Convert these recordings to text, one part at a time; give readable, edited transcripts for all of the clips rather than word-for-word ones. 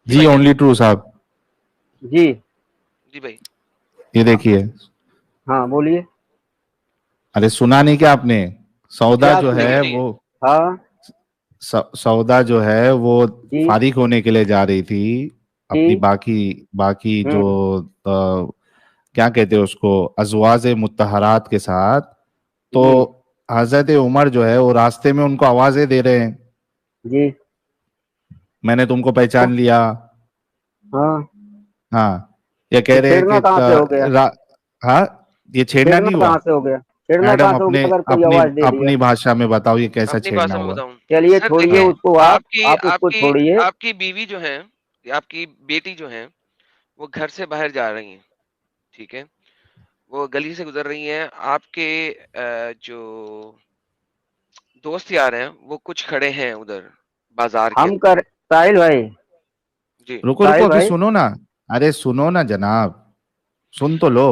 जी जी भाई only true साहब, जी जी भाई। ये देखिए। हाँ बोलिए। अरे सुना नहीं क्या आपने? सौदा क्या जो सुना? है सुनिए। वो हाँ सौदा जो है वो जी फारिग होने के लिए जा रही थी अपनी जी। बाकी बाकी जो हम्म। क्या कहते हैं उसको, अज़वाज मुत्तहरात के साथ। तो जी हजरत उमर जो है वो रास्ते में उनको आवाजें दे रहे हैं, जी। मैंने तुमको तो पहचान लिया। हाँ, हाँ, ये तो कह रहे हैं छेड़ना कि कहाँ से हो गया? हाँ, ये छेड़ना छेड़ना नहीं हुआ। कहाँ से हो गया? छेड़ना मैडम कहाँ से हो अपने गया अगर कोई अपनी आवाज दे दिया? अपनी भाषा में बताओ ये कैसा अपनी छेड़ना भाषा में हुआ। बताऊं। चलिए सर छोड़िए देखिए, उसको, आपकी आप उसको आपकी छोड़िए। आपकी बीवी जो है, आपकी बेटी जो है, वो घर से बाहर जा रही हैं, ठीक है? वो गली से गुजर रही हैं, आपके जो दोस्त यार हैं वो कुछ खड़े हैं उधर बाजार के हम अंदर। कर साहिल भाई, जी। रुको रुको, साहिल अभी भाई। सुनो ना। अरे सुनो ना जनाब, सुन तो लो।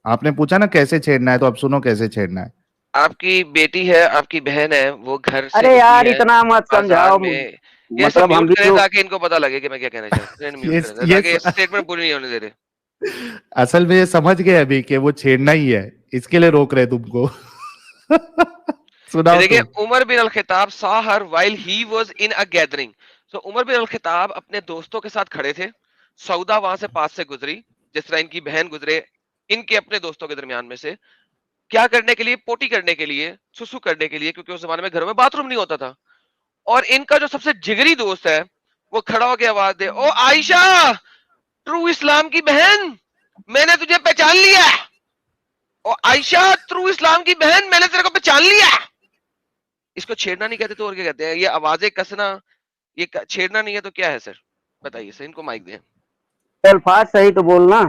आपने पूछा ना कैसे छेड़ना है, तो अब सुनो कैसे छेड़ना है। आपकी बेटी है, आपकी बहन है, वो घर से अरे गुजरी यार है इतना मत बाजार समझाओ, में। ये सब मतलब हम म्यूट भी करें तो। ताकि इनको पता लगे कि मैं क्या कहना चाहता हूँ। म्यूट ये करें ये ताकि स्टेटमेंट पूरी नहीं होने दे रहे। असल में ये समझ गए अभी कि वो छेड़ना ही है, इसके लिए रोक रहे तुमको। ये सुनाओ देखिए, तुम। उमर बिन अल खिताब saw her while he was in a gathering। सो उमर बिन अल खिताब अपने दोस्तों के साथ खड़े थे। सौदा वहां से पास से गुजरी, जिस तरह इनकी बहन गुजरे, इनके अपने दोस्तों के दरमियान में से। क्या करने के लिए? पोटी करने के लिए, सुसु करने के लिए, क्योंकि उस जमाने में घरों में बाथरूम नहीं होता था। और इनका जो सबसे जिगरी दोस्त है, वो खड़ा होकर आवाज दे, ओ आयशा, ट्रू इस्लाम की बहन, मैंने तुझे पहचान लिया। ओ आयशा, ट्रू इस्लाम की बहन, मैंने तेरे को पहचान लिया। इसको छेड़ना नहीं कहते तो और क्या कहते हैं? ये आवाजें कसना, ये छेड़ना नहीं है तो क्या है सर? बताइए सर, इनको माइक दें। अल्फाज सही तो बोलना,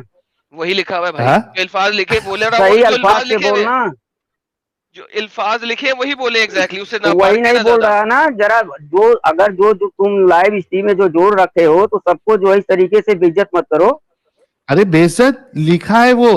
वही लिखा हुआ है भाई, हाँ, जो अल्फाज लिखे बोले रहा, वो सही जो अल्फाज अल्फाज से लिखे हुए हैं, बोलना। जो अल्फाज लिखे हैं वही बोले एग्जैक्टली, उससे तो ना बढ़ वही के नहीं ना बोल ज्यादा। रहा ना, जरा जो अगर जो तुम लाइव स्ट्रीम में जो जोड़ रखे हो तो सबको जो है इस तरीके से बेइज्जत मत करो। अरे बेइज्जत लिखा है वो।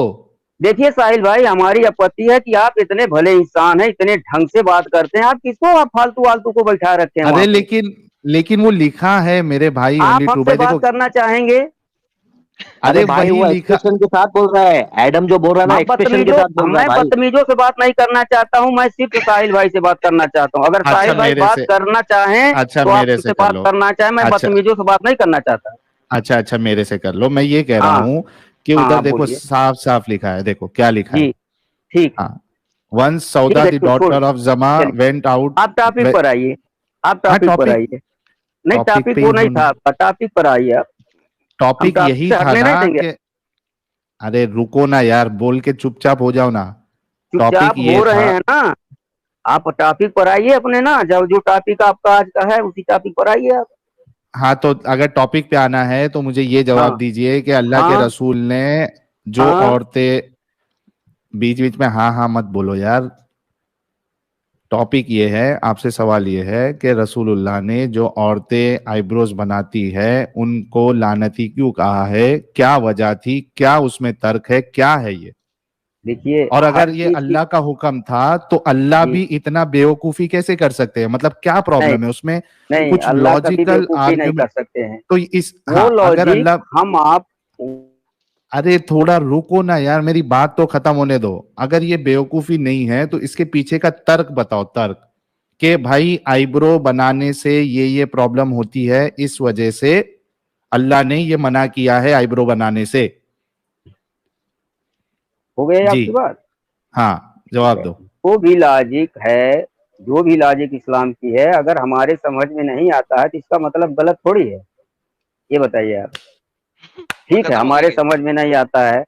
देखिए साहिल भाई, हमारी आपत्ति है कि आप इतने भले इंसान हैं, इतने ढंग से बात करते हैं, आप किसको आप फालतू वालतू को बैठा रखे हैं अरे वहां पे? लेकिन लेकिन वो लिखा है मेरे भाई, ओनली आप ट्रू हमसे भाई, बात देखो। करना चाहेंगे? अरे अरे भाई वही वो लिखा। एक्सप्रेशन के साथ बोल रहा है, एडम जो बोल रहा है ना मैं एक्सप्रेशन के बदतमीजों साथ बोल रहा है मैं भाई। बदतमीजों से बात नहीं करना चाहता हूं, मैं सिर्फ साहिल भाई से बात करना चाहता हूं। अगर अच्छा साहिल भाई मेरे बात से करना चाहें अच्छा तो आप मेरे से उनसे कर बात लो। करना चाहें, मैं अच्छा बदतमीजों से बात नहीं करना चाहता। अच्छा अच्छा, मेरे से कर लो। मैं ये कह रहा हाँ हूं कि हाँ, उधर आप देखो बोलिए। साफ साफ लिखा है, देखो क्या लिखा जी है। ठीक है। हाँ, वंस ठीक सौदा है, द छोड़, डॉटर ऑफ जमा चलिए वेंट आउट। आप टॉपिक पर आइए, आप हाँ, टॉपिक पर टॉपिक आइए। नहीं, टॉपिक टॉपिक पे वो ही नहीं हूँ। था, टॉपिक पर आइए आप। हम टॉपिक टॉपिक यही से था हटने ना नहीं देंगे। कि, अरे रुको ना यार, बोल के चुपचाप हो जाओ ना। टॉपिक चुपचाप ये हो रहे था। हैं ना? आप टॉपिक पर आइए अपने ना, जब जो टॉपिक आपका आज का है उसी टॉपिक पर आइए आप। हाँ, तो अगर टॉपिक पे आना है तो मुझे ये जवाब हाँ दीजिए कि अल्लाह के हाँ रसूल ने जो हाँ। औरतें, बीच बीच में हाँ हाँ मत बोलो यार। टॉपिक ये है, आपसे सवाल ये है कि रसूलुल्लाह ने जो औरतें आईब्रोज बनाती है उनको लानती क्यों कहा है? क्या वजह थी? क्या उसमें तर्क है? क्या है ये? देखिए और अगर हर ये चीज की। अल्लाह का हुक्म था तो अल्लाह जी भी इतना बेवकूफी कैसे कर सकते हैं? मतलब क्या नहीं प्रॉब्लम है उसमें? नहीं, कुछ अल्लाह कभी लॉजिकल बेवकूफी नहीं कर आर्ग्यूमेंट। सकते हैं। तो इस, वो हाँ, अगर लॉजिक अल्लाह, हम आप। अरे थोड़ा रुको ना यार, मेरी बात तो खत्म होने दो। अगर ये बेवकूफी नहीं है तो इसके पीछे का तर्क बताओ, तर्क। कि भाई आईब्रो बनाने से ये प्रॉब्लम होती है, इस वजह से अल्लाह ने ये मना किया है आईब्रो बनाने से। हो गए जी, आपकी बात? हाँ, ठीक जवाब है, दो। वो भी लॉजिक है, जो भी लॉजिक इस्लाम की है, अगर हमारे समझ में नहीं आता है तो इसका मतलब गलत थोड़ी है। ये बताइए आप। ठीक है, खत्म हो गई हमारे गेम। समझ में नहीं आता है।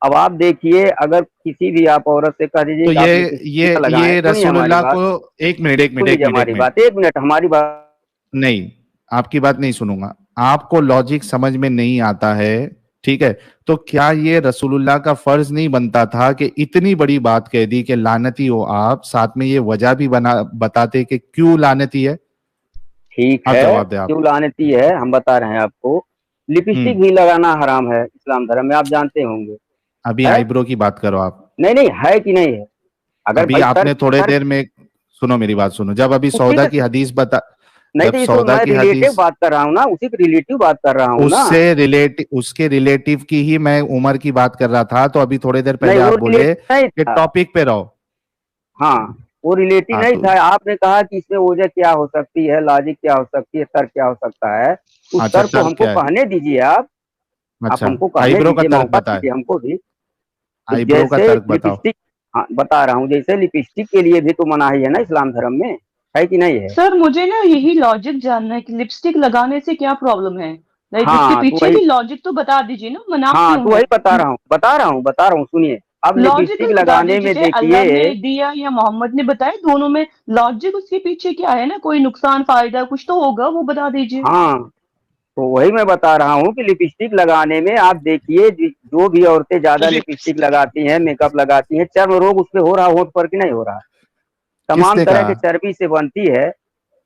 अब आप देखिए, अगर किसी भी आप औरत से कह दीजिए तो कि आप लिपस्टिक ये ना लगाएं, ये सुनिए हमारी रसूलुल्लाह बात, को, एक मिनट एक मिनट सुन एक लीजिए मिनट एक हमारी मिनट, बात, एक मिनट हमारी बात। नहीं, आपकी बात नहीं सुनूंगा। आपको लॉजिक समझ में नहीं आता है, ठीक है? तो क्या ये रसूलुल्लाह का फर्ज नहीं बनता था कि इतनी बड़ी बात कह दी कि लानती हो आप, साथ में ये वजह भी बना बताते कि क्यों लानती है? ठीक आप है, जवाब दें आप। क्यों लानती है हम बता रहे हैं आपको। लिपस्टिक हम्म। भी लगाना हराम है इस्लाम धर्म में, आप जानते होंगे। अभी है? आईब्रो की बात करो आप। नहीं नहीं, है कि नहीं है? अगर अभी भाई आपने तर्क थोड़े तर्क देर में, सुनो मेरी बात सुनो, जब अभी ठीक सौदा है। की हदीस बता, नहीं जब तो ये तो सौदा मैं की रिलेटिव हदीस बात कर रहा हूँ ना, उसी की रिलेटिव बात कर रहा हूँ ना। उसके रिलेटिव की ही मैं उम्र की बात कर रहा था, तो अभी थोड़ी देर नहीं पहले वो आप बोले रिलेटिव नहीं कि था। टॉपिक पे रहो। हाँ वो रिलेटिव हाँ नहीं तो था। आपने कहा कि इसमें वजह क्या हो सकती है, लॉजिक क्या हो सकती है, तर्क क्या हो सकता है। उस अच्छा, तर्क को तर्क हमको क्या है? कहने दीजिए आप अच्छा, हमको कहने आईब्रो का दीजिए, तर्क मौका बताए। दीजिए हमको भी। तो आईब्रो का जैसे तर्क बताओ। लिपस्टिक, हाँ बता रहा हूँ, जैसे लिपस्टिक के लिए भी तो मनाही है ना इस्लाम धर्म में, है कि नहीं है। सर मुझे ना यही लॉजिक जानना है कि लिपस्टिक लगाने से क्या प्रॉब्लम है, लाइक उसके हाँ तो पीछे वही, भी लॉजिक तो बता दीजिए ना, मना हाँ क्यों तो है? वही बता रहा हूँ सुनिए। अब लिपस्टिक लॉजिकल बता लगाने में दीजिए, अल्लाह ने देखिए, दिया या मोहम्मद ने बताया, दोनों में लॉजिक उसके पीछे क्या है ना, कोई नुकसान फायदा कुछ तो होगा, वो बता दीजिए। हाँ तो वही मैं बता रहा हूँ कि लिपस्टिक लगाने में आप देखिए, जो भी औरतें ज्यादा लिपस्टिक लिपस्टिक लगाती हैं, मेकअप लगाती हैं, चर्म रोग उस पे हो रहा, होंठ पर कि नहीं हो रहा। तमाम किसने तरह कहा? के चर्बी से बनती है,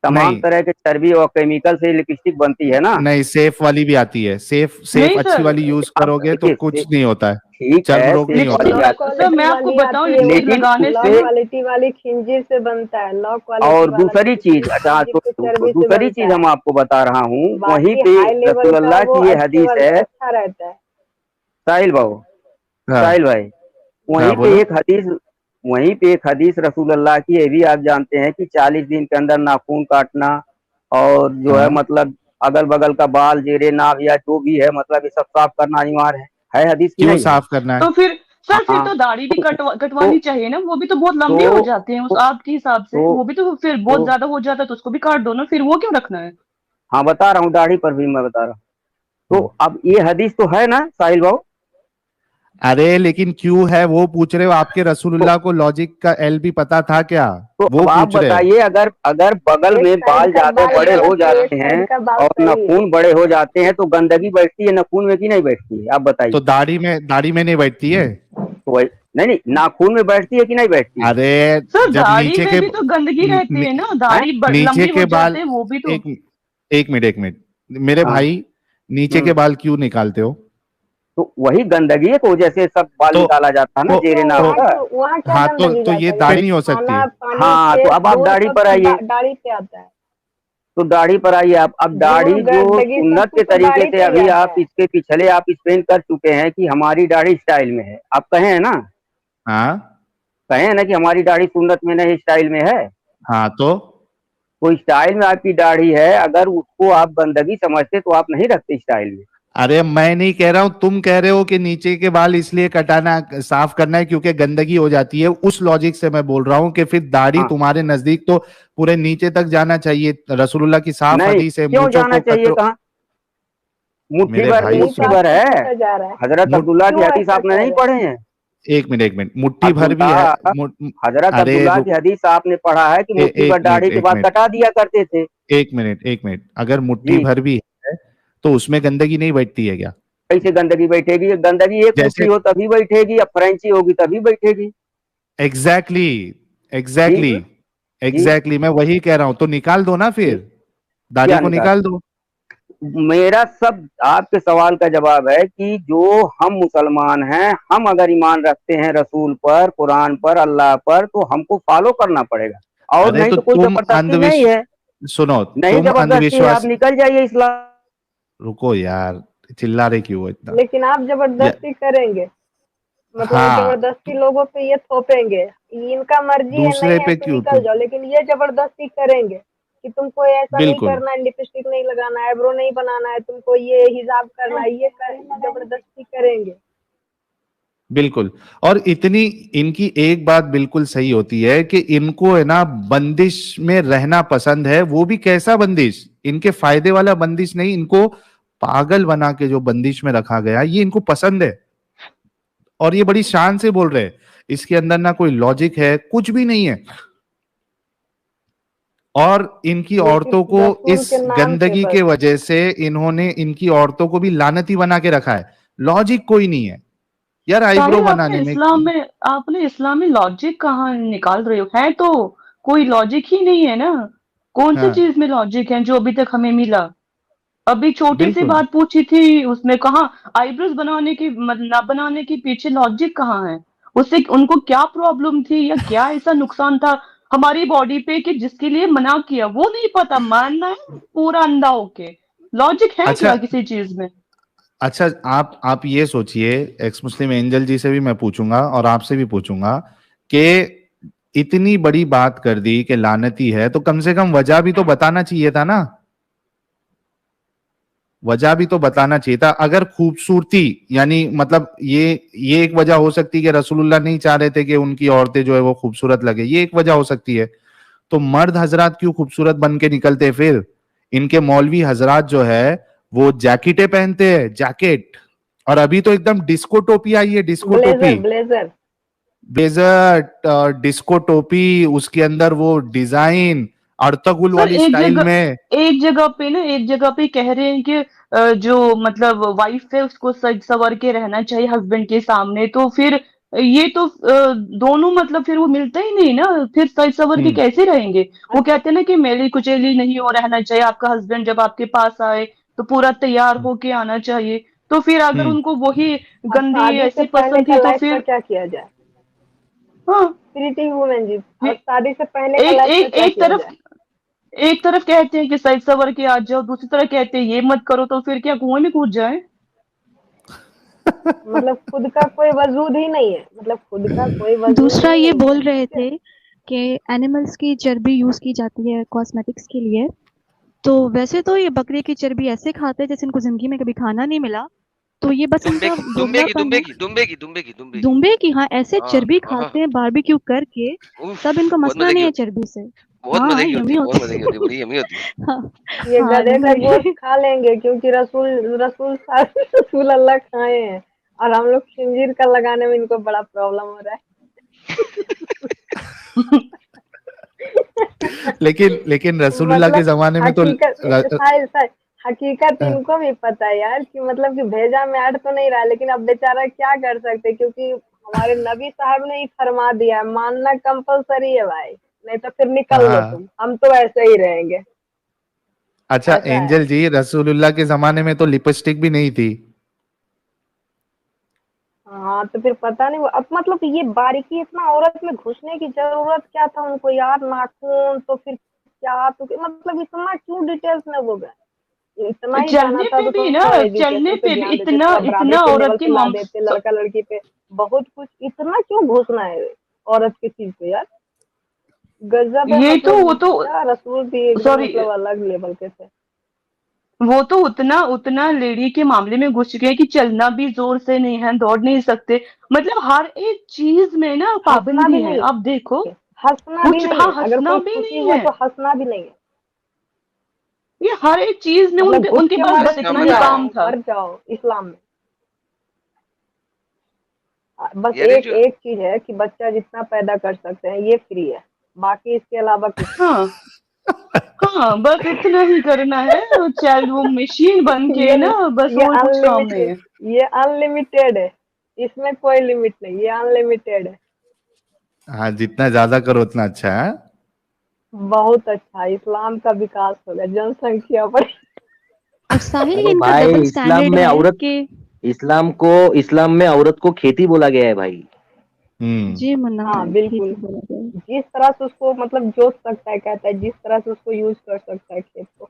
तमाम नहीं, तरह के चर्बी और केमिकल से लिपस्टिक बनती है ना। नहीं, सेफ वाली भी आती है। सेफ सेफ नहीं अच्छी सर, वाली यूज अब करोगे तो देखिए, कुछ नहीं होता है। ठीक चर्म है रोग नहीं सेफ होता। वाली लिपस्टिक लो आती सर मैं क्वालिटी आपको वाली बताऊं, आती है, है, वो लिपस्टिक लेकिन लगाने लो से उससे, ना, क्वालिटी वाली खिंजीर से बनता है, लो क्वालिटी और वाला दूसरी चीज, लिपस्टिक अच्छा खिंजीर के तो चर्बी से दूसरी बनता चीज हम है। आपको बता रहा हूँ, वहीं बाकी पे हाई लेवल रसूल का अल्लाह वो की ये अच्छे हदीस वाला है। अच्छा रहता है। साहिल बाबू, हाँ, साहिल भाई, हाँ, वहीं पे बोलो। एक हदीस वहीं पे एक हदीस रसूल अल्लाह की, ये भी आप जानते हैं कि 40 दिन के अंदर नाखून काटना, और जो है हाँ, मतलब अगल बगल का बाल, जेरे नाव या जो भी है, मतलब ये सब साफ करना अनिवार्य है हदीस की क्यों नहीं है। साफ करना है? तो फिर सर फिर हाँ तो दाढ़ी भी तो कटवानी चाहिए ना, वो भी तो बहुत लंबे हो तो जाते हैं उस तो, आपके हिसाब से, तो, वो भी तो फिर बहुत तो ज्यादा हो जाता है तो उसको भी काट दो ना, फिर वो क्यों रखना है? हाँ बता रहा हूँ, दाढ़ी पर भी मैं बता रहा हूँ। तो हम्म। अब ये हदीस तो है ना साहिल बाबू। अरे लेकिन क्यों है वो पूछ रहे हो? आपके तो रसूलुल्लाह को लॉजिक का एल भी पता था क्या? तो वो अब आप पूछ रहे हो। बताइए, अगर अगर बगल एक में साइड बाल का ज्यादा बाल बड़े हो गलत है, एक जाते हैं साइड का बाल और सही है। नाखून बड़े हो जाते हैं, तो गंदगी बैठती है नाखून में कि नहीं बैठती है, आप तो बताइए। दाढ़ी में नहीं बैठती है? तो वही, नहीं नहीं, नाखून में बैठती है कि नहीं बैठती है। अरे सर जब दाढ़ी नीचे में के भी तो गंदगी रहती है ना, हैं? दाढ़ी नीचे लंबी हो के बाल, जाते हैं वो भी तो। एक एक मिनट मेरे हाँ। भाई, नीचे के हम्म। बाल क्यों निकालते हो? तो वही गंदगी है, की वजह से सब बाल तो निकाला जाता है ना, तो जेरे क्यों, नाव तो का। वहाँ क्या हाँ, गंदगी तो ये जाता है, दाढ़ी जहाँ नहीं हो सकती? खाना पानी हाँ तो खेत अब आप दूध दाढ़ी सब पर तो आइए, दाढ़ी पे आता है। तो दाढ़ी पर आइए आप। अब दाढ़ी धूल जो गंदगी सब सुन्नत के कुछ तो तरीके दाढ़ी से, पे ही अभी आता आप है। इसके पिछले आप एक्सप्लेन कर चुके हैं कि हमारी दाढ़ी स्टाइल में है, आप कहे हैं ना, हाँ, कहे हैं ना कि हमारी दाढ़ी सुन्नत में नहीं स्टाइल में है। हाँ, तो स्टाइल में आपकी दाढ़ी है, अगर उसको आप गंदगी समझते तो आप नहीं रखते स्टाइल में। अरे मैं नहीं कह रहा हूं, तुम कह रहे हो कि नीचे के बाल इसलिए कटाना, साफ करना है क्योंकि गंदगी हो जाती है। उस लॉजिक से मैं बोल रहा हूं कि फिर दाढ़ी हाँ तुम्हारे नजदीक तो पूरे नीचे तक जाना चाहिए। रसूलुल्लाह की साफ नहीं, हदीस है, क्यों मूंछों जाना को चाहिए, कतरो। कहाँ मेरे भाई यही तो मुट्ठी सुन, भर आपसे है। पूछा जा रहा है, हजरत मुठ अब्दुल्ला की क्यों हदीस ऐसा आपने कह नहीं रहे हैं? पढ़े हैं। एक मिनट, मुट्ठी भर भी है। अब्दुल्ला, हजरत अरे अब्दुल्ला की रुक, हदीस आपने पढ़ा है कि मुट्ठी भर एक मिनट, दाढ़ी के एक बाद मिनट, कटा दिया करते थे। एक मिनट, अगर मुट्ठी जी, भर भी है तो उसमें गंदगी नहीं बैठती है क्या? कैसे गंदगी बैठेगी, गंदगी एक मुट्ठी जैसे हो तभी बैठेगी, या फ्रेंची होगी तभी बैठेगी। एग्जैक्टली, जी एग्जैक्टली, जी एग्जैक्टली मैं वही कह रहा हूं, तो निकाल दो ना जी, फिर, दाढ़ी क्या को निकाल, निकाल दो। मेरा सब आपके सवाल का जवाब है कि जो हम मुसलमान हैं, हम अगर ईमान रखते हैं रसूल पर, कुरान पर, अल्लाह पर, तो हमको फॉलो करना पड़ेगा, और अरे नहीं तो तो कोई तुम जबरदस्ती नहीं अंधविश्वास, है। सुनो, नहीं तुम जबरदस्ती है, आप अंधविश्वास, निकल जाइए इस्लाम। रुको यार, चिल्ला रहे क्यों हो इतना? लेकिन आप या, जबरदस्ती करेंगे, मतलब हाँ, जबरदस्ती लोगों पे ये थोपेंगे, इनका मर्जी है, नहीं दूसरे है पे तो क्यों निकल तुम? जाओ, लेकिन ये जबरदस्ती करेंगे कि तुमको ऐसा नहीं बिल्कुल, करना है, लिपस्टिक नहीं लगाना है, आईब्रो नहीं बनाना है, तुमको ये हिजाब करना है, ये करेंगे, जबरदस्ती करेंगे। बिल्कुल। और इतनी इनकी एक बात बिल्कुल सही होती है कि इनको है ना बंदिश में रहना पसंद है, वो भी कैसा बंदिश, इनके फायदे वाला बंदिश नहीं, इनको पागल बना के जो बंदिश में रखा गया ये इनको पसंद है। और ये बड़ी शान से बोल रहे हैं, इसके अंदर ना कोई लॉजिक है, कुछ भी नहीं है। और इनकी औरतों लेकिन को रसूल इस के नाम से गंदगी बस। के वजह से इन्होंने इनकी औरतों को भी लानती बना के रखा है। लॉजिक कोई नहीं है यार आईब्रो साहिल बनाने में। आपने इस्लाम में लॉजिक कहाँ निकाल रहे हो, है तो कोई लॉजिक ही नहीं है ना। कौन सी हाँ, चीज में लॉजिक है जो अभी तक हमें मिला? अभी छोटी सी बिल्कुल, बात पूछी थी, उसमें कहाँ आईब्रोज बनाने की ना बनाने के पीछे लॉजिक कहाँ है? उससे उनको क्या प्रॉब्लम थी या क्या ऐसा नुकसान था हमारी बॉडी पे कि जिसके लिए मना किया वो नहीं पता, मानना है पूरा अंधा होके। लॉजिक है अच्छा क्या किसी चीज में? अच्छा, आप ये सोचिए, एक्स मुस्लिम एंजल जी से भी मैं पूछूंगा और आपसे भी पूछूंगा कि इतनी बड़ी बात कर दी कि लानती है, तो कम से कम वजह भी तो बताना चाहिए था ना, वजह भी तो बताना चाहिए था। अगर खूबसूरती, यानी मतलब ये एक वजह हो सकती है कि रसूलुल्लाह नहीं चाह रहे थे कि उनकी औरतें जो है वो खूबसूरत लगे, ये एक वजह हो सकती है। तो मर्द हजरात क्यों खूबसूरत बन के निकलते फिर? इनके मौलवी हजरात जो है वो जैकेटें पहनते हैं, जैकेट। और अभी तो एकदम डिस्को टोपी आई है, डिस्को टोपी, ब्लेजर ब्लेजर। ब्लेजर, डिस्को टोपी, उसके अंदर वो डिजाइन अर्तगुल सर वाली स्टाइल में। एक जगह पे ना, एक जगह पे कह रहे हैं कि जो मतलब वाइफ है उसको सज सवर के रहना चाहिए हस्बैंड के सामने, तो फिर ये तो दोनों मतलब फिर वो मिलता ही नहीं ना, फिर सज सवर के हम्म कैसे रहेंगे? वो कहते हैं ना कि मेली कुचेली नहीं हो रहना चाहिए, आपका हस्बैंड जब आपके पास आए तो पूरा तैयार होके आना चाहिए। तो फिर अगर हम्म उनको वही और गंदी शादी से ऐसी पहले पसंद का थी तो लाइफ का फिर क्या किया जाए? हाँ। प्रीति वुमेन जी, और ये शादी से पहले का एक लाइफ का एक क्या एक किया तरफ जाए? एक तरफ कहते हैं कि सज सवर के आ जाओ, दूसरी तरफ कहते हैं ये मत करो, तो फिर क्या कुएं में कूद जाए? मतलब खुद का कोई वजूद ही नहीं है, मतलब खुद का कोई वजूद दूसरा ही ये नहीं है, बोल रहे ठीक है। थे कि एनिमल्स की चर्बी यूज की जाती है कॉस्मेटिक्स के लिए। तो वैसे तो ये बकरे की चर्बी ऐसे खाते हैं जैसे इनको जिंदगी में कभी खाना नहीं मिला। तो ये बस दुम्बे इनका की दुम्बे की भोगलापन दुम्बे है। की दुम्बे की दुम्बे की दुम्बे की। दुम्बे की, हाँ, ऐसे हाँ चर्बी हाँ हाँ। खाते हैं बारबेक्यू करके। तब उफ, इनको बहुत मसला मजे की नहीं है होती है, चर्बी से। बहुत हाँ मजे की होती यमी है, बहुत होती मजे की है। होती है, बड़ी यमी होती है। हाँ ये हाँ गधे का गोश्त वही। खा लेंगे क्योंकि रसूल रसूल रसूल अल्लाह खाए हैं, और हम लोग खंजीर का लगाने में इनको बड़ा प्रॉब्लम हो रहा है। लेकिन लेकिन रसूलुल्लाह के मतलब जमाने में तो हकीकत शायद शायद हकीकत इनको भी पता है यार कि मतलब कि भेजा में अड़ तो नहीं रहा है, लेकिन अब बेचारा क्या कर सकते, क्योंकि हमारे नबी साहब ने ही फरमा दिया है, मानना कंपलसरी है भाई, नहीं तो फिर निकल लो हाँ। तुम, हम तो ऐसे ही रहेंगे। अच्छा ऐसा है। एंजल जी, रसूलुल्लाह के जमाने में तो लिपस्टिक भी नहीं थी। हाँ तो फिर पता नहीं वो अब मतलब ये बारीकी इतना औरत में घुसने की जरूरत क्या था उनको यार, नाखून तो फिर क्या, तो मतलब इतना क्यों डिटेल्स में वो गए? इतना ही जाना चलने था पे तो भी ना, थोड़ा चलने एजुकेशन पे पे भी ध्यान देते, इतना थोड़ा बराबरी इतना के औरत लेवल के पे ला माम देते, लड़का लड़की पे बहुत कुछ, इतना क्यों घुसना है औरत की चीज पे यार? गजब है, ये तो वो मतलब तो क्या रसूल भी एकदम सॉरी, मतलब अलग लेवल के थे। वो तो उतना उतना लेडी के मामले में घुस चुके हैं कि चलना भी जोर से नहीं है, दौड़ नहीं सकते, मतलब हर एक चीज में ना हंसना भी पाबंदी है। नहीं अब देखो है, हंसना भी कुछ, नहीं हाँ, है, अगर हंसना कोई भी खुशी नहीं है है, तो हंसना भी नहीं है। ये हर एक चीज में मतलब उनके घुस उनके के पास मर बस हंसना इतना ही मना है। काम जाओ, था। मर जाओ इस्लाम में। बस ये एक रिचुअल। एक चीज है कि बच्चा जितना पैदा कर सकते हैं ये फ्री है, बाकी इसके अलावा कुछ नहीं। हाँ हाँ, बस इतना ही करना है, चाइल्ड वो मशीन बन के ये ना, बस ये और कुछ काम नहीं अनलिमिटेड, है। ये अनलिमिटेड है, इसमें कोई लिमिट नहीं, ये अनलिमिटेड है। हाँ, जितना ज्यादा करो उतना अच्छा है। बहुत अच्छा, इस्लाम का विकास होगा, जनसंख्या बढ़। और साहिल ये अरे इनका भाई, डबल स्टैंडर्ड है कि इस्लाम में औरत को खेती बोला गया है भाई। हम्म जी मुन्ना हाँ भाई ठीक बिल्कुल, ही बोला गया है। जिस तरह से उसको मतलब जोत सकता है, कहता है जिस तरह से उसको यूज कर सकता है खेत को,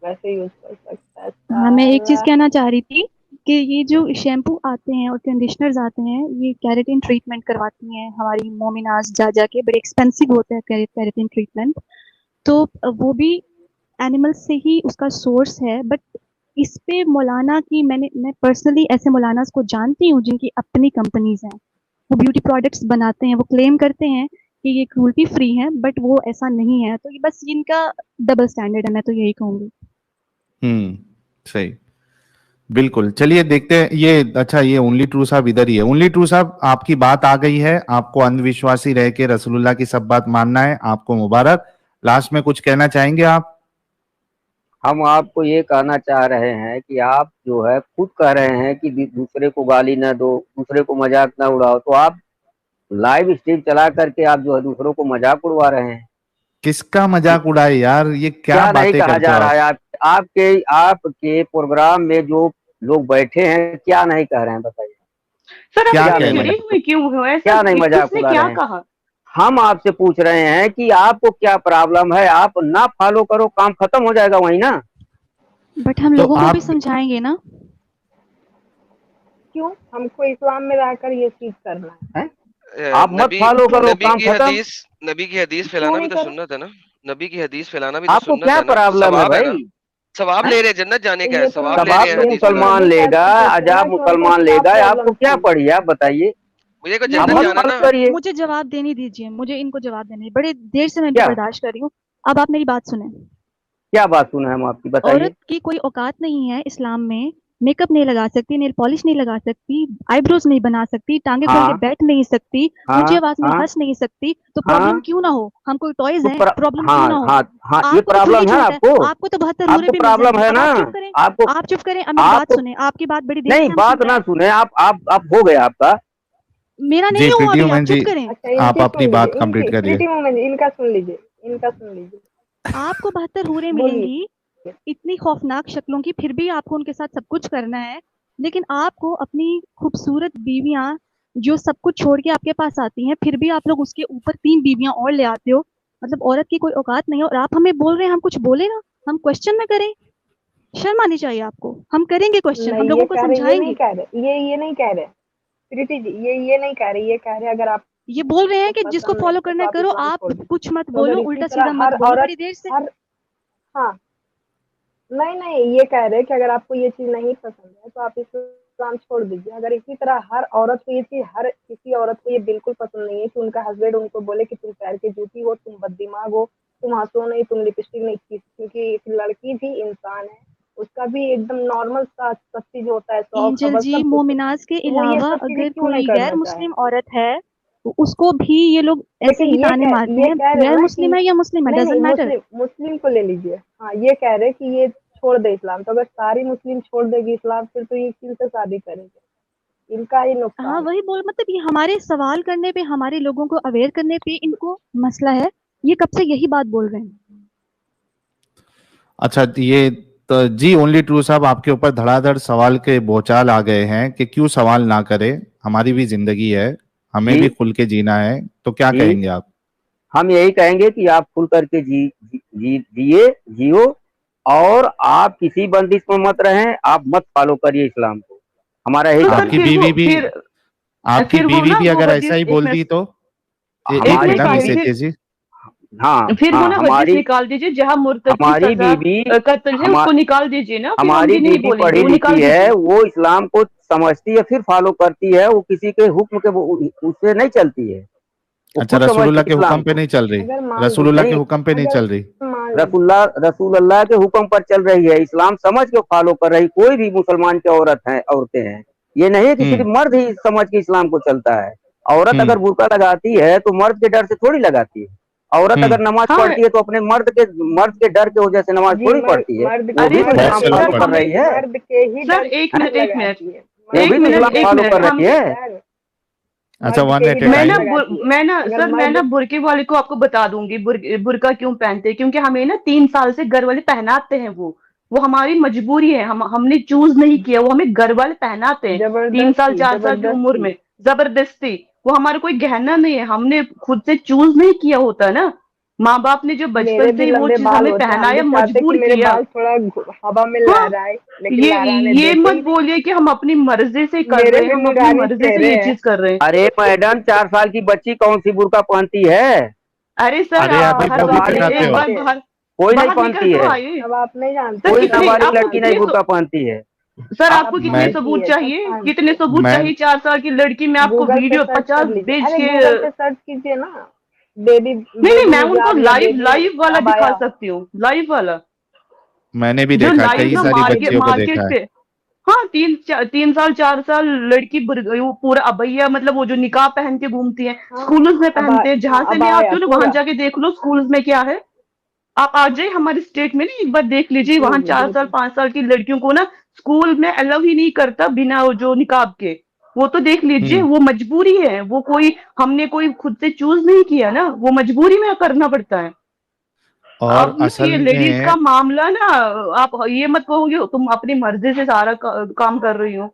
वैसे यूज कर सकता है हाँ मैं एक चीज साला। कहना चाह रही थी कि ये जो शैम्पू आते हैं और कंडीशनर्स आते हैं ये केराटिन ट्रीटमेंट करवाती हैं हमारी मोमिनाज जा जाके, बड़े एक्सपेंसिव होते हैं केराटिन ट्रीटमेंट। तो वो भी एनिमल्स से ही उसका सोर्स है। बट इस पे मौलाना की मैं पर्सनली ऐसे मौलानास को जानती हूँ जिनकी अपनी कंपनीज हैं, वो ब्यूटी प्रोडक्ट्स बनाते हैं, वो क्लेम करते हैं कि ये क्रूल्टी फ्री है, बट वो ऐसा नहीं है। तो ये बस इनका डबल स्टैंडर्ड है, मैं तो यही कहूंगी। सही। बिल्कुल, चलिए देखते हैं ये। अच्छा, ये ओनली ट्रू साहब इधर ही है। ओनली ट्रू साहब, आपकी बात आ गई है, आपको अंधविश्वासी रह के रसूलुल्लाह की सब बात मानना है, आपको मुबारक। लास्ट में कुछ कहना चाहेंगे आप? हम आपको ये कहना चाह रहे हैं कि आप जो है खुद कह रहे हैं कि दूसरे को गाली न दो, दूसरे को मजाक न उड़ाओ, तो आप लाइव स्ट्रीम चला करके आप जो है दूसरों को मजाक उड़वा रहे हैं। किसका मजाक उड़ाए यार, ये क्या क्या नहीं बातें कहा करते जा हो रहा आप? है? आपके प्रोग्राम में जो लोग बैठे हैं क्या नहीं कह रहे हैं, बताइए। सर आप क्या क्या इतने नहीं कह रहे चिड़े हैं? मजाक, हुए क्यों हो? ऐसा क्या नहीं मजाक किसने उड़ा क्या रहे हैं? कहा? हम आपसे पूछ रहे हैं कि आपको क्या प्रॉब्लम है, आप ना फॉलो करो, काम खत्म हो जाएगा वही ना। बट हम तो लोगों को आप भी समझाएंगे ना। क्यों हमको इस्लाम में रहकर ये चीज करना है? आप मत नबी फॉलो करो, नबी काम की खत्म। हदीस नबी की हदीस क्यों फैलाना भी नहीं तो करें? सुन्नत है ना। नबी की हदीस फैलाना भी तो आपको सुन्नत क्या है ना, प्रॉब्लम है सवाब है ना। भाई? सवाब हैं? ले रहे हैं, जन्नत जाने तो का ये है, तो सवाब मैं ले सवाब रहे हैं तो हदीस फैला मुसलमान के। नबी लेगा, कहते थे ना अजाब कि उनको मुसलमान क्या लेगा, आपको प्रॉब्लम क्या थी। पड़ी है, आप बताइए। मुझे को नहीं, आप जन्नत मत मुझे जाना फॉलो ना। करिए। मुझे जवाब देने दीजिए, मुझे इनको जवाब देने, बड़े देर से मैं इनको क्या बर्दाश्त कर रही हूँ। अब आप मेरी बात सुने। क्या बात सुना है हम आपकी, बताइए। औरत की कोई औकात नहीं है इस्लाम में, मेकअप नहीं लगा सकती, नेल पॉलिश नहीं लगा सकती, आईब्रोज नहीं बना सकती, टांगे खोल के हाँ बैठ नहीं सकती, ऊंची हाँ आवाज में हाँ हंस नहीं सकती। तो प्रॉब्लम हाँ। क्यों ना हो? हम कोई टॉयज तो हैं, प्रॉब्लम क्यों हाँ ना हो? हाँ हाँ, ये आपको तो खुद ही प्रॉब्लम है छूट है, आपको। आपको तो 72 हूरें आपको भी मिल प्रॉब्लम जाएंगी। है अब ना। आप चुप करें, आपको आप चुप करें, अब मेरी बात आपको सुने, आपकी बात बड़ी देर नहीं, से हम सुन बात रहे ना हैं। सुने आप हो गया आपका। मेरा जी नहीं हुआ प्रीति अभी, आप वुमन चुप जी, करें। अच्छा आप इनकी अपनी सुन बात लीजिए, कंप्लीट इनकी करिए। प्रीति मोमेंट, इनका सुन लीजिए, इनका सुन लीजिए। आपको 72 हूरें बोलिए। मिलेंगी, इतनी खौफनाक शक्लों की, फिर भी आपको उनके साथ सब कुछ करना है। लेकिन आपको अपनी खूबसूरत बीवियां जो सब कुछ छोड़ के आपके पास आती हैं, फिर भी आप लोग उसके ऊपर 3 बीवियां और ले आते हो। मतलब औरत की कोई औकात नहीं है, और आप हमें बोल रहे हैं हम कुछ बोले ना, हम क्वेश्चन ना करें? शर्म आनी चाहिए आपको। हम करेंगे क्वेश्चन, हम नहीं ये लोगों को कह रहे, ये नहीं समझाएंगे। कह रहे, ये नहीं कह रहे प्रीति जी, ये नहीं कह रहे, ये कह रहे अगर आप ये बोल रहे हैं को कि जिसको पसंद नहीं फॉलो है करना तो है आप करो, इस्लाम आप छोड़ दीजिए। कुछ मत तो बोलो, अगर इसी उल्टा सीधा तरह मत हर बोलो औरत, बड़ी देर से। हर, हाँ, नहीं ये कह रहे कि अगर आपको ये चीज नहीं पसंद है तो आप इस्लाम छोड़ दीजिए। अगर इसी तरह हर औरत को ये चीज, हर किसी औरत को ये बिल्कुल पसंद नहीं है कि उनका हस्बैंड उनको बोले कि तुम पैर की जूती हो, तुम बददिमाग हो, तुम हंसो नहीं, तुम लिपस्टिक नहीं की, क्योंकि एक लड़की भी इंसान है, उसका भी एकदम नॉर्मल सा सब चीज होता है, शौक एंजल हवस जी, सब कुछ होता है। मोमिनाज के तो वो ये अलावा सब चीजें अगर क्यों नहीं कोई गैर करना चाहे? मुस्लिम औरत है तो उसको भी ये लोग ऐसे लेकिन ही ताने मारते ये हैं, कह रहे हैं गैर ना कि मुस्लिम है या मुस्लिम है, नहीं नहीं, डजेंट मैटर। मुस्लिम को ले लीजिए। हाँ ये कह रहे कि ये छोड़ दे इस्लाम, तो अगर सारी मुस्लिम छोड़ देगी इस्लाम फिर तो ये किनसे शादी करेंगे? इनका ही हाँ नुकसान है। वही बोल, मतलब ये हमारे सवाल करने पे, हमारे लोगों को अवेयर करने पे इनको मसला है। ये कब से यही बात बोल रहे हैं। अच्छा, ये तो जी ओनली ट्रू साहब, आपके ऊपर धड़ाधड़ सवाल के बौछार आ गए हैं कि क्यों सवाल ना करें, हमारी भी जिंदगी है, हमें भी जी खुल के जीना है, तो क्या जी, कहेंगे आप? हम यही कहेंगे कि आप खुल करके जिए, जियो, और आप किसी बंदिश में मत रहें, आप मत फॉलो करिए इस्लाम को। हमारा यही तो सर कहना आपकी है। फिर वो बीवी भी फिर आपकी फिर वो बीवी ना भी वो अगर ऐसा हदीस, ही एक बोल दी मिनट, तो एक एक मिनट मिनट ना सुन मिस लीजिए। एथे जी। हाँ फिर वो हाँ, ना हदीस हमारी निकाल दीजिए जहां मुर्तद की हमारी सजा बीवी कत्ल है, हमा, उसको निकाल दीजिए ना, फिर हम हमारी ये नहीं बीवी बोलेंगे, पढ़ी वो लिखी निकाल है, दीजिए। वो इस्लाम को समझती है, फिर फॉलो करती है, वो किसी के हुक्म के उससे नहीं चलती है, वो अच्छा, खुद समझती रसूलुल्लाह है के इस्लाम हुक्म पे को। नहीं चल रही, अगर मान रसूलुल्लाह लीजिए, के नहीं, हुक्म पे नहीं अगर चल रही। मान लीजिए, रसूल अल्लाह के हुक्म पर चल रही है, इस्लाम समझ के फॉलो कर रही, कोई भी मुसलमान की औरतें हैं। ये नहीं है कि सिर्फ हम्म मर्द ही समझ के इस्लाम को चलता है। औरत हम्म अगर बुर्का लगाती है तो मर्द के डर से थोड़ी लगाती है। औरत अगर हम्म नमाज हाँ पढ़ती है तो अपने मर्द के डर के वजह से नमाज जी थोड़ी पढ़ती है, मर्द वो अरे भी तो मर्द सर, बहुत इस्लाम के सही फॉलो डर कर बात से, रही है। मर्द के ही सर, डर एक से मिनट एक मिनट लगाती है, वो एक भी तो मिनट इस्लाम एक फॉलो मिनट कर हम रही है। सर अच्छा, मर्द के वन ही एट ए डर मैं से ना टाइम। लगाती है। मैं ना अगर सर, मैं मर्द, ना बुरके वाले को आपको बता दूंगी बुरका क्यों पहनते हैं, क्योंकि हमें ना 3 साल से घर वाले पहनाते हैं। वो हमारी मजबूरी है, हमने चूज नहीं किया, वो हमें घर वाले पहनाते हैं 3 साल जबरदस्ती 4 साल की उम्र जबरदस्ती। में, जबरदस्ती। वो हमारा कोई गहना नहीं है, हमने खुद से चूज नहीं किया होता ना। माँ बाप ने जो मेरे बचपन से भी ही वो लंबे चीज बाल हमें होते हैं, हम भी पहनाया, चाहते कि मजबूर मेरे किया। बाल थोड़ा हवा में हाँ, लहराए, लेकिन ये लहराने ये देते मत ही नहीं। बोलिए कि हम अपनी मर्जी से कर मेरे रहे हैं, भी हम अपनी नूरानी मर्जी से चेहरे ये हैं। चीज कर रहे हैं। अरे मैडम, 4 साल की बच्ची कौन सी बुर्का पहनती है? अरे सर, अरे आप अभी बाहर वो तो भी आइए, नाबालिग पहनाते एक हो? बार जानते हैं, बाहर कोई नहीं बाहर निकल पहनती तो है, आइए। अब आप नहीं जानते सर कोई हैं। कितने नाबालिग आपको लड़की नहीं कितने बुर्का पहनती है। सर अब आपको कितने मैं सबूत पहनती है, सब चाहिए, पहनती कितने है। सबूत मैं चाहिए? 4 साल की लड़की, मैं आपको गूगल पे वीडियो सर्च कर 50 लीजिए, भेज अरे के गूगल पे सर्च कीजिए ना, बेबी नहीं नहीं, बेबी मैं उनको हिजाब या लाइव बेबी लाइव वाला दिखा अबाया। सकती हूँ, लाइव वाला, मैंने भी जो देखा, लाइव कई ना सारी बेबी बच्चियों को देखा मार्केट है। पे। हाँ, 3 साल 4 साल लड़की वो पूरा अबैया, मतलब वो जो निकाह पहन के घूमती है, हाँ स्कूल्स में पहनते हैं, हाँ जहां से मैं अबाया आती हूँ ना वहां पूरा। जाके देख लो स्कूल्स में क्या है। आप आ जाइए हमारे स्टेट में, नहीं एक बार देख लीजिए, जी वहां जी 4 साल बिल्कुल। 5 साल की लड़कियों को ना स्कूल में अलाउ ही नहीं करता बिना वो जो निकाब के। वो तो देख लीजिए, हम्म वो मजबूरी है, वो कोई हमने कोई खुद से चूज नहीं किया ना, वो मजबूरी में करना पड़ता है। और अब ना असल ये लेडीज में का मामला ना, आप ये मत कहोगे तुम अपनी मर्जी से सारा काम कर रही हो।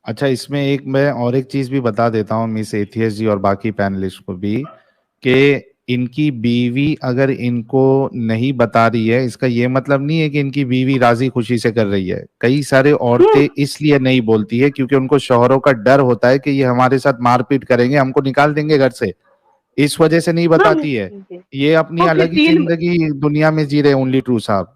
अच्छा, इसमें एक मैं और एक चीज भी बता देता हूँ मिस एथियस जी और बाकी पैनलिस्ट को भी, कि इनकी बीवी अगर इनको नहीं बता रही है, इसका ये मतलब नहीं है कि इनकी बीवी राजी खुशी से कर रही है। कई सारे औरतें इसलिए नहीं बोलती है क्योंकि उनको शौहरों का डर होता है कि ये हमारे साथ मारपीट करेंगे, हमको निकाल देंगे घर से, इस वजह से नहीं हाँ बताती है। जी। ये अपनी ओके, अलग ही जिंदगी दुनिया में जी रहे ओनली ट्रू साहब।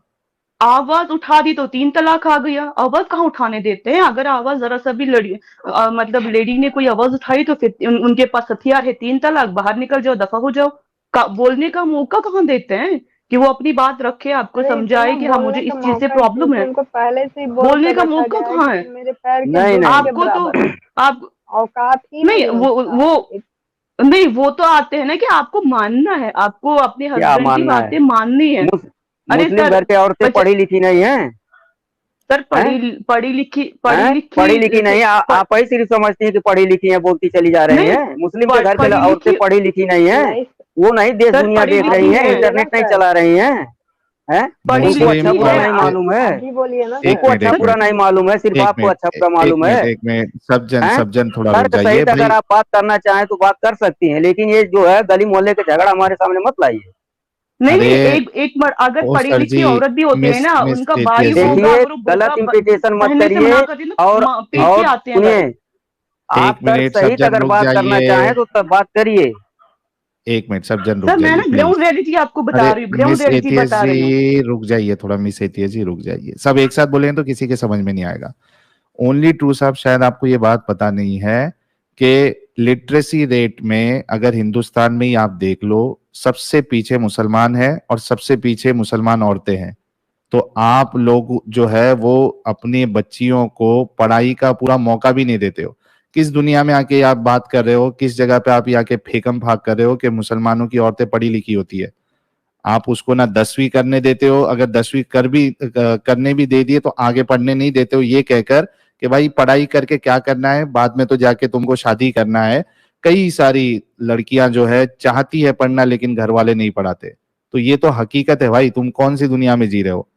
आवाज उठा दी तो 3 तलाक आ गया। आवाज कहाँ उठाने देते हैं? अगर आवाज जरा सा भी मतलब लेडी ने कोई आवाज उठाई तो फिर उनके पास हथियार है 3 तलाक, बाहर निकल जाओ, दफा हो जाओ। बोलने का मौका कहाँ देते हैं कि वो अपनी बात रखे, आपको अरे समझाए इतना कि हाँ मुझे बोलने इस का चीज से मौका प्रॉब्लम तो है। उनको पहले से ही बोल बोलने कर का रखा मौका गया है कहाँ कि है? तुम मेरे पैर के नहीं धूल नहीं के आपको तो बराबर हो। आप औकात ही नहीं नहीं वो उसका। वो नहीं, वो तो आते हैं ना कि आपको मानना है, आपको अपने क्या हस्बैंड की मानना है? बातें माननी है। अरे मुस्लिम सर, घर के औरतें पढ़ी लिखी नहीं है? सर हैं? पढ़ी हैं? पढ़ी लिखी नहीं है? आप ही सिर्फ समझती हैं कि पढ़ी लिखी है, बोलती चली जा रही नहीं, हैं। मुस्लिम के घर के पढ़ी औरतें लिखी पढ़ी लिखी नहीं है? नहीं वो नहीं देश सर, दुनिया पढ़ी देख लिखी रही हैं, है, इंटरनेट नहीं सर। चला रही हैं? हैं? पढ़ी उनको अच्छा लिखी बुरा है। नहीं मालूम है? आप ही बोलिए ना एक सर। उनको मिनट अच्छा एक बुरा मिनट नहीं मालूम है, सिर्फ एक आपको मिनट अच्छा बुरा मालूम है? एक मिनट सज्जन हैं? सज्जन थोड़ा रुक तर्क जाइए सहित भाई। अगर आप बात करना चाहें तो बात कर सकती हैं, लेकिन ये जो है गली मोहल्ले के झगड़ा हमारे सामने मत लाइए। नहीं, अरे अगर ओ पढ़ी सर लिखी जी, औरत भी होती है मिस ना, मिस उनका भाई एटीएस जी, होगा, देखिए अगर वो बुर्का गलत इम्प्लीकेशन मत पहनने से करिए। मना कर दे तो और पीट के आते हैं घर। सुनिए, आप एक तर्क मिनट सहित सज्जन अगर रुक बात करना चाहें जाइए, तो तब बात करिए। एक मिनट सज्जन रुक सर मैं जाइए ना प्लीज। ग्राउंड रियलिटी आपको बता अरे रही हूँ, ग्राउंड मिस रियलिटी एटीएस बता रही हूँ। जी रुक जाइए थोड़ा, मिस एटीएस जी रुक जाइए। सब एक साथ बोलेंगे तो किसी के समझ में नहीं आएगा। ओनली ट्रू साहब, शायद आपको ये बात पता नहीं है कि लिटरेसी रेट में अगर हिंदुस्तान में ही आप देख लो, सबसे पीछे मुसलमान है और सबसे पीछे मुसलमान औरतें हैं। तो आप लोग जो है वो अपनी बच्चियों को पढ़ाई का पूरा मौका भी नहीं देते हो। किस दुनिया में आके आप बात कर रहे हो, किस जगह पे आप आके फेकम फाक कर रहे हो कि मुसलमानों की औरतें पढ़ी लिखी होती है। आप उसको ना 10वीं करने देते हो, अगर 10वीं करने भी दे दिए तो आगे पढ़ने नहीं देते हो, ये कहकर कि भाई पढ़ाई करके क्या करना है, बाद में तो जाके तुमको शादी करना है। कई सारी लड़कियां जो है चाहती है पढ़ना लेकिन घर वाले नहीं पढ़ाते। तो ये तो हकीकत है भाई, तुम कौन सी दुनिया में जी रहे हो।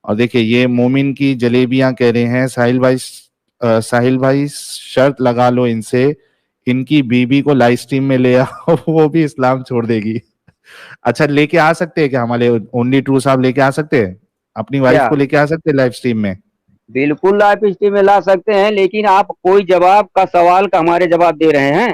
और देखिए ये मोमिन की जलेबियां कह रहे हैं साहिल भाई शर्त लगा लो इनसे, इनकी बीबी को लाइव स्ट्रीम में ले आओ वो भी इस्लाम छोड़ देगी। अच्छा लेके आ सकते हैं क्या हमारे ओनली ट्रू साहब, लेके आ सकते हैं अपनी वाइफ क्या? को, लेके आ सकते हैं लाइव स्ट्रीम में? बिल्कुल लाइव स्ट्रीम में ला सकते हैं, लेकिन आप कोई जवाब का सवाल का हमारे जवाब दे रहे हैं।